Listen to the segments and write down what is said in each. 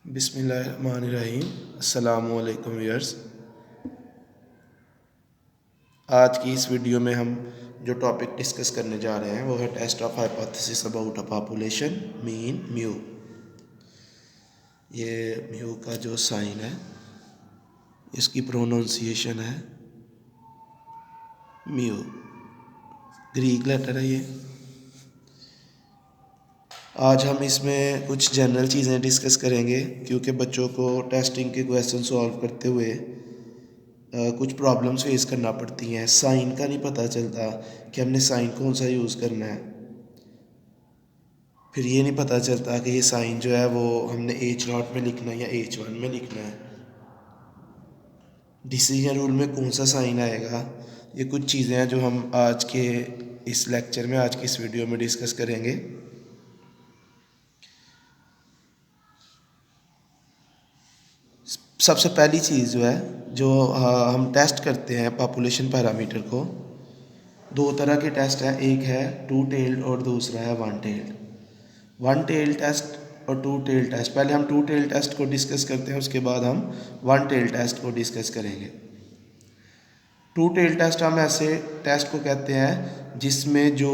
बिस्मिल्लाहिर्रहमानिर्रहीम। अस्सलामुअलैकुम व्यूअर्स। आज की इस वीडियो में हम जो टॉपिक डिस्कस करने जा रहे हैं वो है test of hypothesis about a population mean mu. ये म्यू का जो साइन है इसकी प्रोनाउंसिएशन है म्यू, ग्रीक लेटर है ये। आज हम इसमें कुछ जनरल चीज़ें डिस्कस करेंगे क्योंकि बच्चों को टेस्टिंग के क्वेश्चन सॉल्व करते हुए कुछ प्रॉब्लम्स फेस करना पड़ती हैं। साइन का नहीं पता चलता कि हमने साइन कौन सा यूज़ करना है। फिर ये नहीं पता चलता कि ये साइन जो है वो हमने H0 में लिखना है या H1 में लिखना है। डिसीजन रूल में कौन सा साइन आएगा, ये कुछ चीज़ें हैं जो हम आज के इस लेक्चर में, आज की इस वीडियो में डिस्कस करेंगे। सबसे पहली चीज़ जो है जो हम टेस्ट करते हैं पॉपुलेशन पैरामीटर को, दो तरह के टेस्ट हैं। एक है टू टेल्ड और दूसरा है one tailed. One tail test और टू टेल टेस्ट, पहले हम टू टेल टेस्ट को डिस्कस करते हैं, उसके बाद हम वन टेल टेस्ट को डिस्कस करेंगे। टू टेल टेस्ट हम ऐसे टेस्ट को कहते हैं जिसमें जो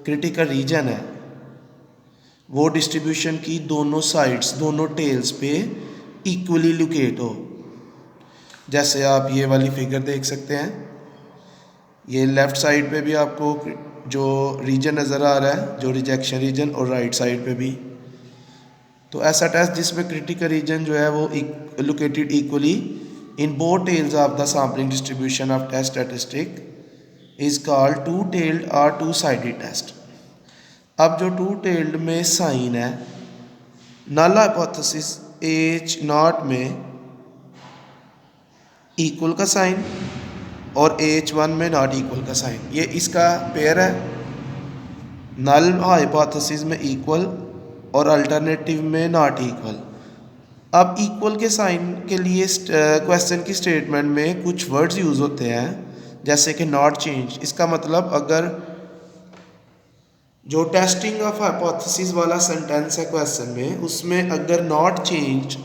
क्रिटिकल रीजन है वो डिस्ट्रीब्यूशन की दोनों साइड्स, दोनों टेल्स पे इक्वली लोकेट हो। जैसे आप ये वाली फिगर देख सकते हैं, ये लेफ़्ट साइड पे भी आपको जो रीजन नज़र आ रहा है, जो रिजेक्शन रीजन, और राइट साइड पे भी। तो ऐसा टेस्ट जिसमें क्रिटिकल रीजन जो है वो located equally in both tails of the sampling distribution of test statistic is called two tailed और टू साइडेड टेस्ट। अब जो टू टेल्ड में साइन है, नल हाइपोथेसिस H0 में इक्वल का साइन और H1 में नॉट इक्वल का साइन, ये इसका पेयर है। नल हाइपोथेसिस में इक्वल और अल्टरनेटिव में नॉट इक्वल। अब इक्वल के साइन के लिए क्वेश्चन की स्टेटमेंट में कुछ वर्ड्स यूज़ होते हैं, जैसे कि नॉट चेंज। इसका मतलब अगर जो टेस्टिंग ऑफ हाइपोथेसिस वाला सेंटेंस है क्वेश्चन में, उसमें अगर नॉट चेंज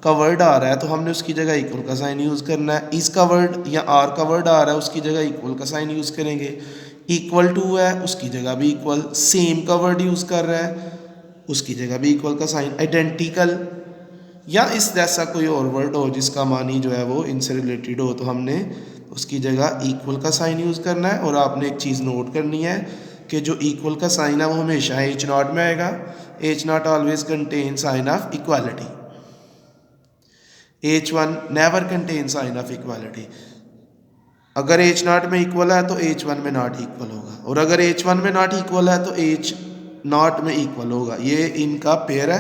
का वर्ड आ रहा है तो हमने उसकी जगह इक्वल का साइन यूज़ करना है। इस का वर्ड या आर का वर्ड आ रहा है, उसकी जगह इक्वल का साइन यूज़ करेंगे। इक्वल टू है, उसकी जगह भी इक्वल। सेम का वर्ड यूज़ कर रहा है, उसकी जगह भी इक्वल का साइन। आइडेंटिकल या इस जैसा कोई और वर्ड हो जिसका मानी जो है वो इनसे रिलेटेड हो, तो हमने उसकी जगह इक्वल का साइन यूज़ करना है। और आपने एक चीज़ नोट करनी है कि जो इक्वल का साइन है वो हमेशा H0 में आएगा। H0 always contain sign of equality. H1 never contain sign of equality. अगर H0 में इक्वल है तो H1 में नॉट इक्वल होगा, और अगर H1 में नॉट इक्वल है तो H0 में इक्वल होगा। ये इनका पेयर है।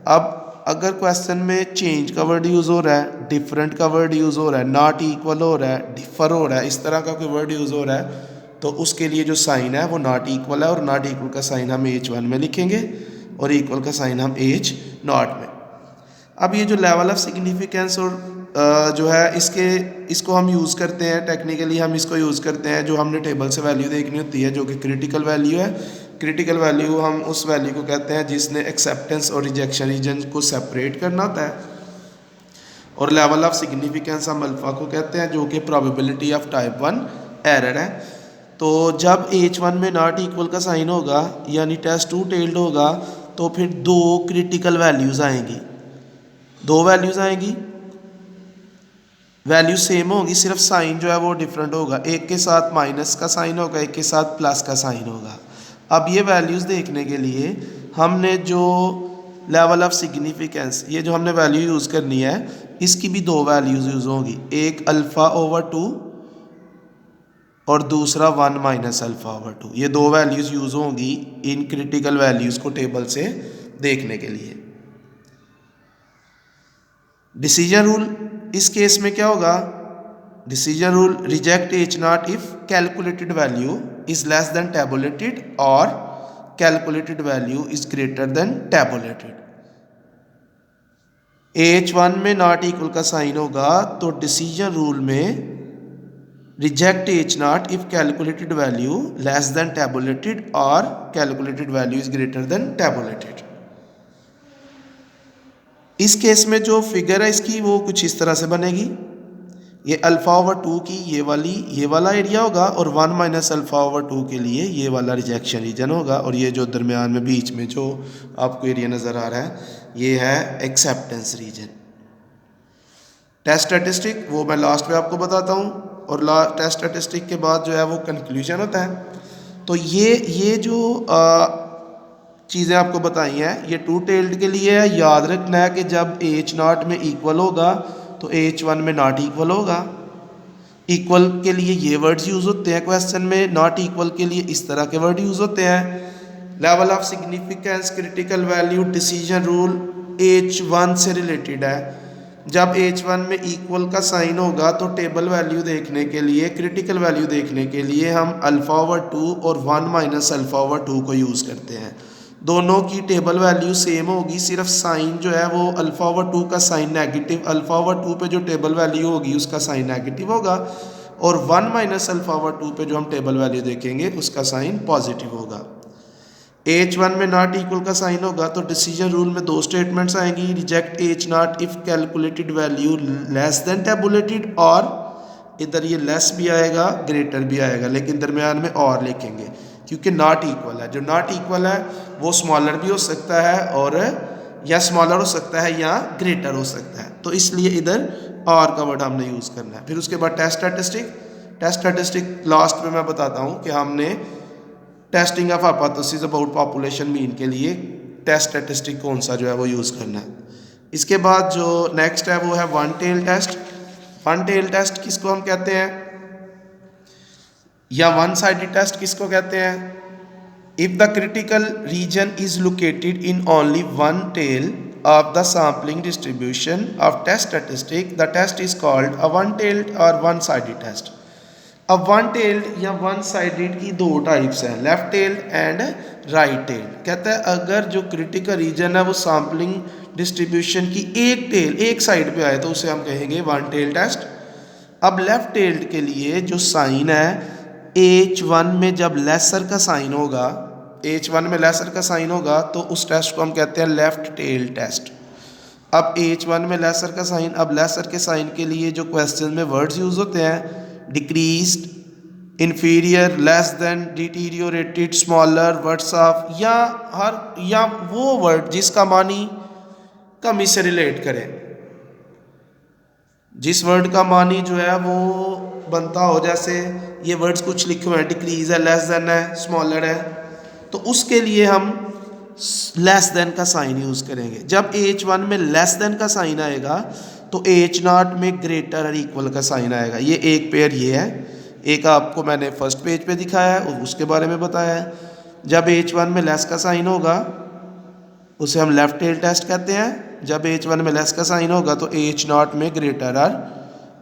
अब अगर क्वेश्चन में चेंज का वर्ड यूज़ हो रहा है, डिफरेंट का वर्ड यूज़ हो रहा है, नॉट इक्वल हो रहा है, डिफर हो रहा है, इस तरह का कोई वर्ड यूज़ हो रहा है, तो उसके लिए जो साइन है वो नॉट इक्वल है, और नॉट इक्वल का साइन हम H1 में लिखेंगे और इक्वल का साइन हम H0 में। अब ये जो लेवल ऑफ सिग्निफिकेंस और जो है इसको हम यूज़ करते हैं, टेक्निकली हम इसको यूज़ करते हैं जो हमने टेबल से वैल्यू देखनी होती है, जो कि क्रिटिकल वैल्यू है। क्रिटिकल वैल्यू हम उस वैल्यू को कहते हैं जिसने एक्सेप्टेंस और रिजेक्शन रीजन को सेपरेट करना होता है। और लेवल ऑफ सिग्निफिकेंस हम अल्फा को कहते हैं, जो कि प्रोबेबिलिटी ऑफ टाइप 1 एरर है। तो जब H1 में नॉट इक्वल का साइन होगा, यानी टेस्ट टू टेल्ड होगा, तो फिर दो क्रिटिकल वैल्यूज़ आएंगी। दो वैल्यूज़ आएंगी, वैल्यू सेम होगी, सिर्फ साइन जो है वो डिफरेंट होगा। एक के साथ माइनस का साइन होगा, एक के साथ प्लस का साइन होगा। अब ये वैल्यूज़ देखने के लिए हमने जो लेवल ऑफ सिग्निफिकेंस, ये जो हमने वैल्यू यूज़ करनी है, इसकी भी दो वैल्यूज़ यूज़ होंगी, एक अल्फ़ा/2 और दूसरा 1 माइनस अल्फ़ा/2। ये दो वैल्यूज़ यूज़ होंगी इन क्रिटिकल वैल्यूज़ को टेबल से देखने के लिए। डिसीजन रूल इस केस में क्या होगा? Decision rule reject H0 if calculated value is less than tabulated और calculated value is greater than tabulated. H1 में नॉट इक्वल का साइन होगा तो डिसीजन रूल में reject H0 if calculated value less than tabulated और calculated value is greater than tabulated. इस case में जो फिगर है इसकी वो कुछ इस तरह से बनेगी, ये अल्फ़ा ओवर 2 की ये वाला एरिया होगा और 1 माइनस अल्फ़ा ओवर 2 के लिए ये वाला रिजेक्शन रीजन होगा, और ये जो दरमियान में बीच में जो आपको एरिया नज़र आ रहा है ये है एक्सेप्टेंस रीजन। टेस्ट स्टैटिस्टिक वो मैं लास्ट में आपको बताता हूँ, और टेस्ट स्टैटिस्टिक के बाद जो है वो कंक्लूजन होता है। तो ये जो चीज़ें आपको बताई हैं ये टू टेल्ड के लिए है। याद रखना है कि जब एच नॉट में इक्वल होगा तो एच वन में नॉट इक्वल होगा। इक्वल के लिए ये वर्ड्स यूज़ होते हैं क्वेश्चन में, नॉट इक्वल के लिए इस तरह के वर्ड यूज़ होते हैं। Level of significance, critical value, decision rule H one से रिलेटेड है। जब एच वन में इक्वल का साइन होगा तो टेबल वैल्यू देखने के लिए, क्रिटिकल वैल्यू देखने के लिए हम अल्फ़ा ओवर 2 और 1 माइनस अल्फ़ा ओवर 2 को यूज़ करते हैं। दोनों की टेबल वैल्यू सेम होगी, सिर्फ साइन जो है वो अल्फ़ा ओवर 2 का साइन नेगेटिव, अल्फ़ा ओवर 2 पे जो टेबल वैल्यू होगी उसका साइन नेगेटिव होगा, और 1 माइनस अल्फ़ा ओवर 2 पे जो हम टेबल वैल्यू देखेंगे उसका साइन पॉजिटिव होगा। एच वन में नॉट इक्वल का साइन होगा तो डिसीजन रूल में दो स्टेटमेंट्स आएंगी, reject H not if calculated value less than tabulated, और इधर ये लेस भी आएगा ग्रेटर भी आएगा, लेकिन दरमियान में और लिखेंगे क्योंकि नॉट इक्वल है। जो नॉट इक्वल है वो स्मॉलर भी हो सकता है और या स्मॉलर हो सकता है या ग्रेटर हो सकता है, तो इसलिए इधर और का वर्ड हमने यूज़ करना है। फिर उसके बाद test statistic. Test statistic last में मैं बताता हूँ कि हमने testing of hypothesis about population mean के लिए टेस्ट स्टैटिस्टिक कौन सा जो है वो यूज़ करना है। इसके बाद जो नेक्स्ट है वो है one tail test. One tail test किसको हम कहते हैं, या वन साइडेड टेस्ट किसको कहते हैं? If the critical region is located in only one tail of the sampling distribution of test statistic, the test is called a one-tailed or one-sided test. अब one tailed या one sided की दो types हैं, left tailed and right tailed. कहता है अगर जो critical reason है वो सैम्पलिंग डिस्ट्रीब्यूशन की एक टेल एक साइड पे आए तो उसे हम कहेंगे वन टेल टेस्ट। अब लेफ्ट टेल्ड के लिए जो साइन है एच वन में जब लेसर का साइन होगा, एच वन में लेसर का साइन होगा तो उस टेस्ट को हम कहते हैं लेफ्ट टेल टेस्ट। अब एच वन में लेसर का साइन, अब लेसर के साइन के लिए जो क्वेश्चन में वर्ड्स यूज होते हैं decreased, inferior, less than, deteriorated, smaller, words of, या वो वर्ड जिसका मानी कमी से रिलेट करे, जिस वर्ड का मानी जो है वो बनता हो, जैसे ये वर्ड्स कुछ लिखे हुए हैं डिक्रीज है, लेस देन है, स्मॉलर है, तो उसके लिए हम लेस देन का साइन यूज करेंगे। जब एच वन में लेस देन का साइन आएगा तो एच नॉट में ग्रेटर और इक्वल का साइन आएगा। ये एक पेयर ये है, एक आपको मैंने फर्स्ट पेज पे दिखाया है और उसके बारे में बताया है। जब एच वन में लेस का साइन होगा उसे हम लेफ्ट टेल टेस्ट कहते हैं। जब एच वन में लेस का साइन होगा तो एच नॉट में ग्रेटर और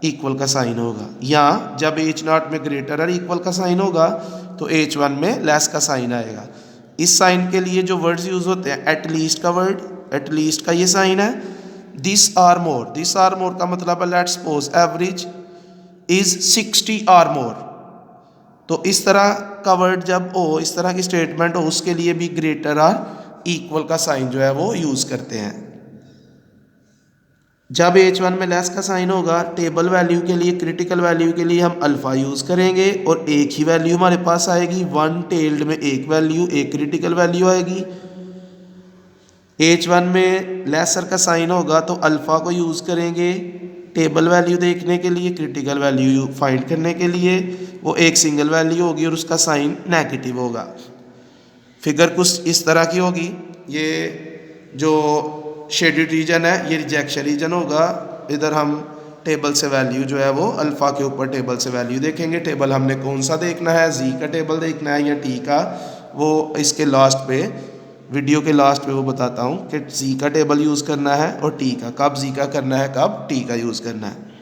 इक्वल का साइन होगा, या जब एच नॉट में ग्रेटर और इक्वल का साइन होगा तो एच वन में लेस का साइन आएगा। इस साइन के लिए जो वर्ड्स यूज होते हैं, एटलीस्ट का वर्ड, एटलीस्ट का ये साइन है, this or more, this or more का मतलब है let's suppose average is 60 or more, तो इस तरह का वर्ड जब हो, इस तरह की स्टेटमेंट हो, उसके लिए भी ग्रेटर और इक्वल का साइन जो है वो यूज करते हैं। जब एच वन में लेस का साइन होगा टेबल वैल्यू के लिए, क्रिटिकल वैल्यू के लिए हम अल्फा यूज करेंगे और एक ही वैल्यू हमारे पास आएगी। वन टेल्ड में एक वैल्यू, एक क्रिटिकल वैल्यू आएगी। एच वन में लेसर का साइन होगा तो अल्फा को यूज करेंगे टेबल वैल्यू देखने के लिए, क्रिटिकल वैल्यू फाइंड करने के लिए वो एक सिंगल वैल्यू होगी और उसका साइन नेगेटिव होगा। फिगर कुछ इस तरह की होगी। ये जो शेडेड रीजन है ये रिजेक्शन रीजन होगा। इधर हम टेबल से वैल्यू जो है वो अल्फ़ा के ऊपर टेबल से वैल्यू देखेंगे। टेबल हमने कौन सा देखना है, जी का टेबल देखना है या टी का, वो इसके लास्ट पे, वीडियो के लास्ट पे वो बताता हूँ कि जी का टेबल यूज़ करना है और टी का, कब जी का करना है कब टी का यूज़ करना है।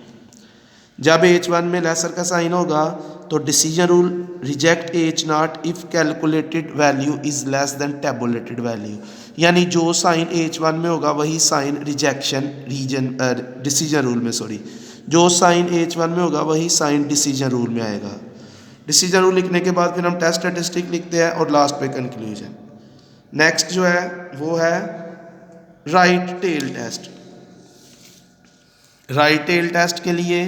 जब एच वन में लेसर का साइन होगा तो decision rule reject H not if calculated value is less than tabulated value, यानी जो साइन एच वन में होगा वही sign rejection region decision rule में, सॉरी, जो साइन एच वन में होगा वही साइन डिसीजन रूल में आएगा। डिसीजन रूल लिखने के बाद फिर हम टेस्ट स्टैटिस्टिक लिखते हैं और लास्ट पे कंक्लूजन। नेक्स्ट जो है वो है right tail test. Right tail test के लिए,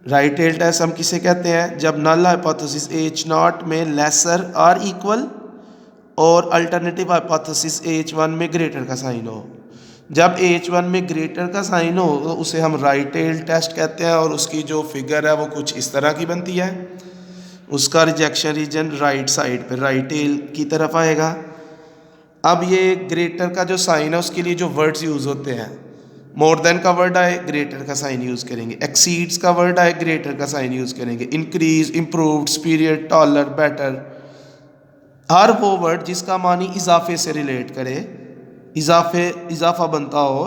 राइट टेल टेस्ट हम किसे कहते हैं, जब नल हाइपोथेसिस H0 में लेसर और इक्वल और अल्टरनेटिव हाइपोथेसिस H1 में ग्रेटर का साइन हो। जब H1 में ग्रेटर का साइन हो तो उसे हम राइट टेल टेस्ट कहते हैं, और उसकी जो फिगर है वो कुछ इस तरह की बनती है। उसका रिजेक्शन रीजन राइट साइड पे राइट टेल की तरफ आएगा। अब ये ग्रेटर का जो साइन है उसके लिए जो वर्ड्स यूज़ होते हैं, मोर देन का वर्ड आए ग्रेटर का साइन यूज़ करेंगे, एक्सीड्स का वर्ड आए ग्रेटर का साइन यूज़ करेंगे, increase, improved, superior, taller, better, हर वो वर्ड जिसका मानी इजाफे से रिलेट करे, इजाफा बनता हो,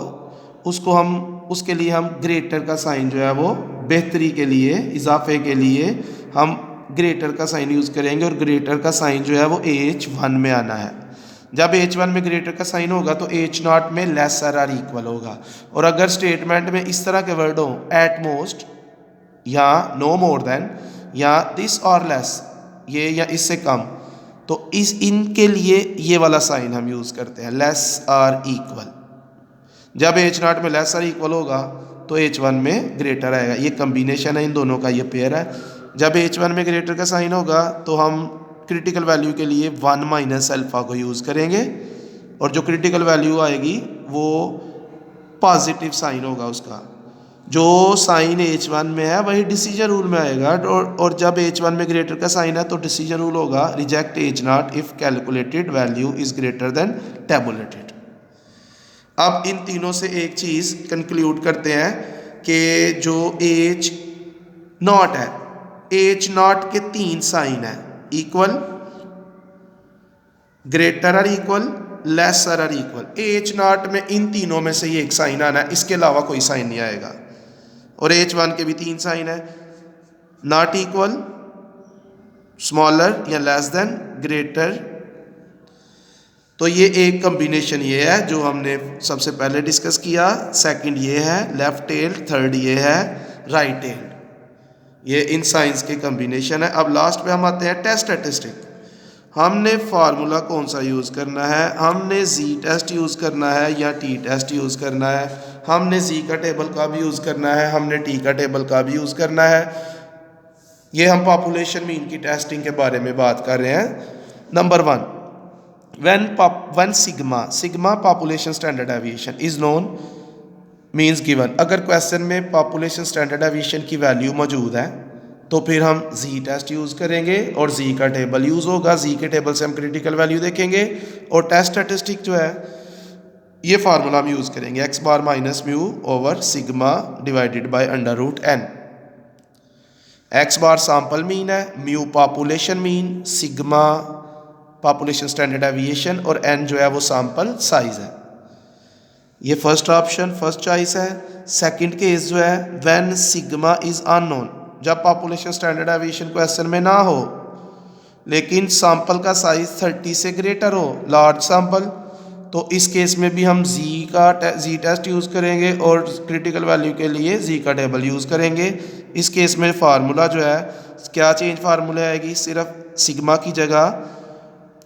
उसको हम उसके लिए हम ग्रेटर का साइन जो है वो बेहतरी के लिए, इजाफे के लिए हम ग्रेटर का साइन यूज़ करेंगे, और ग्रेटर का साइन जो है वो H1 में आना है। जब H1 में ग्रेटर का साइन होगा तो H0 में लेसर और इक्वल होगा। और अगर स्टेटमेंट में इस तरह के वर्ड हो, एट मोस्ट या नो मोर देन या दिस और लेस, ये या इससे कम, तो इनके लिए ये वाला साइन हम यूज़ करते हैं, लेस और इक्वल। जब H0 में लेस और इक्वल होगा तो H1 में ग्रेटर आएगा। ये कम्बिनेशन है इन दोनों का, ये पेयर है। जब H1 में ग्रेटर का साइन होगा तो हम क्रिटिकल वैल्यू के लिए 1 माइनस अल्फ़ा को यूज़ करेंगे, और जो क्रिटिकल वैल्यू आएगी वो पॉजिटिव साइन होगा उसका। जो साइन H1 में है वही डिसीजन रूल में आएगा, और जब H1 में ग्रेटर का साइन है तो डिसीजन रूल होगा reject H0 if calculated value is greater than tabulated. अब इन तीनों से एक चीज़ कंक्लूड करते हैं कि जो H0 है, H0 के 3 साइन है, इक्वल, ग्रेटर और इक्वल, लेसर और इक्वल। H0 में इन तीनों में से ही एक साइन आना है, इसके अलावा कोई साइन नहीं आएगा। और H1 के भी 3 साइन है, नॉट इक्वल, स्मॉलर या लेस देन, ग्रेटर। तो ये एक कम्बिनेशन ये है जो हमने सबसे पहले डिस्कस किया। सेकंड ये है लेफ्ट टेल, थर्ड ये है राइट टेल। ये इन साइंस के कम्बिनेशन है। अब लास्ट पे हम आते हैं टेस्ट स्टैटिस्टिक। हमने फार्मूला कौन सा यूज़ करना है, हमने जी टेस्ट यूज़ करना है या टी टेस्ट यूज़ करना है, हमने जी का टेबल का भी यूज़ करना है, हमने टी का टेबल का भी यूज़ करना है। ये हम पॉपुलेशन मीन की टेस्टिंग के बारे में बात कर रहे हैं। Number 1, when sigma population standard deviation is known means given। अगर क्वेश्चन में पॉपुलेशन स्टैंडर्ड डेविएशन की वैल्यू मौजूद है तो फिर हम जी टेस्ट यूज़ करेंगे और जी का टेबल यूज़ होगा। जी के टेबल से हम क्रिटिकल वैल्यू देखेंगे, और टेस्ट स्टैटिस्टिक जो है ये फार्मूला हम यूज़ करेंगे, x bar minus mu over sigma divided by under root n। x bar sample mean है, mu population mean, sigma population standard deviation, और n जो है वो सैंपल साइज है। ये फर्स्ट ऑप्शन, फर्स्ट चॉइस है। सेकंड केस जो है व्हेन सिग्मा इज अननोन, जब पॉपुलेशन स्टैंडर्ड डेविएशन क्वेश्चन में ना हो लेकिन सैंपल का साइज 30 से ग्रेटर हो, लार्ज सैंपल, तो इस केस में भी हम जी टेस्ट यूज़ करेंगे और क्रिटिकल वैल्यू के लिए जी का टेबल यूज़ करेंगे। इस केस में फार्मूला जो है क्या चेंज फार्मूला आएगी, सिर्फ सिग्मा की जगह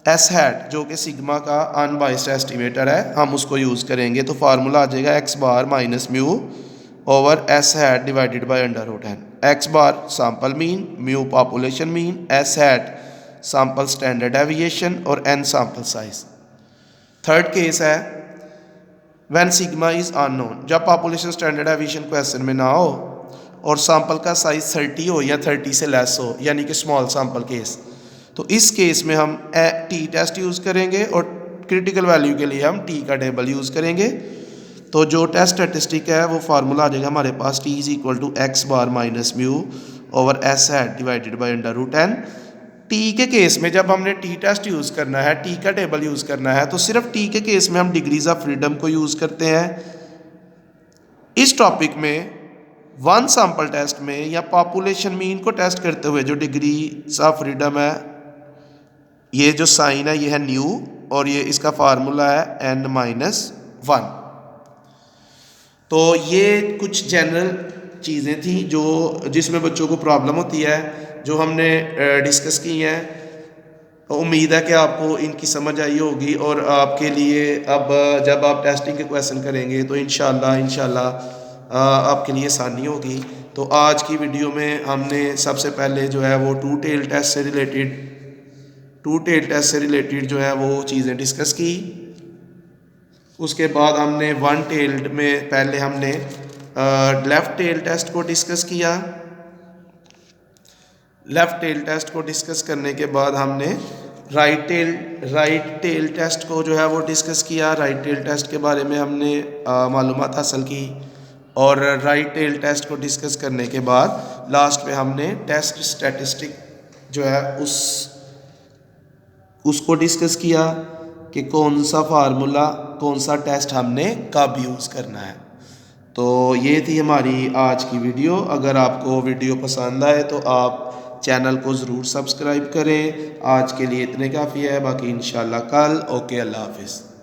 एस हैट जो कि सिग्मा का अनबाइस्ड एस्टिमेटर है हम उसको यूज़ करेंगे। तो फार्मूला आ जाएगा x bar minus mu over S hat divided by under root n। x bar sample mean, mu population mean, S hat sample standard deviation और n sample size. Third case is when sigma is unknown, जब population standard deviation question में ना हो और sample का size 30 हो या 30 से लेस हो, यानी कि स्मॉल सैंपल केस। तो इस केस में हम टी टेस्ट यूज़ करेंगे और क्रिटिकल वैल्यू के लिए हम टी का टेबल यूज़ करेंगे। तो जो टेस्ट स्टैटिस्टिक है वो फार्मूला आ जाएगा हमारे पास T is equal to X bar minus mu over S hat divided by under root n। T के केस में जब हमने टी टेस्ट यूज़ करना है, टी का टेबल यूज़ करना है, तो सिर्फ टी के केस में हम डिग्रीज ऑफ फ्रीडम को यूज़ करते हैं। इस टॉपिक में वन सैंपल टेस्ट में या पॉपुलेशन मीन को टेस्ट करते हुए जो डिग्रीज ऑफ फ्रीडम है, ये जो साइन है ये है न्यू और ये इसका फार्मूला है n-1। तो ये कुछ जनरल चीज़ें थी जो जिसमें बच्चों को प्रॉब्लम होती है, जो हमने डिस्कस की हैं। उम्मीद है कि आपको इनकी समझ आई होगी और आपके लिए अब जब आप टेस्टिंग के क्वेश्चन करेंगे तो इंशाल्लाह आपके लिए आसानी होगी। तो आज की वीडियो में हमने सबसे पहले जो है वो टू टेल टेस्ट से रिलेटेड जो है वो चीज़ें डिस्कस की। उसके बाद हमने वन टेल्ड में पहले हमने लेफ़्ट टेल टेस्ट को डिस्कस किया। लेफ़्ट टेल टेस्ट को डिस्कस करने के बाद हमने राइट टेल टेस्ट को जो है वो डिस्कस किया। राइट टेल टेस्ट के बारे में हमने मालूमात हासिल की और राइट टेल टेस्ट को डिस्कस करने के बाद लास्ट में हमने टेस्ट स्टैटिस्टिक जो है उसको डिस्कस किया कि कौन सा फार्मूला, कौन सा टेस्ट हमने कब यूज़ करना है। तो ये थी हमारी आज की वीडियो। अगर आपको वीडियो पसंद आए तो आप चैनल को ज़रूर सब्सक्राइब करें। आज के लिए इतने काफ़ी है, बाकी इंशाल्लाह कल। ओके, अल्लाह हाफिज़।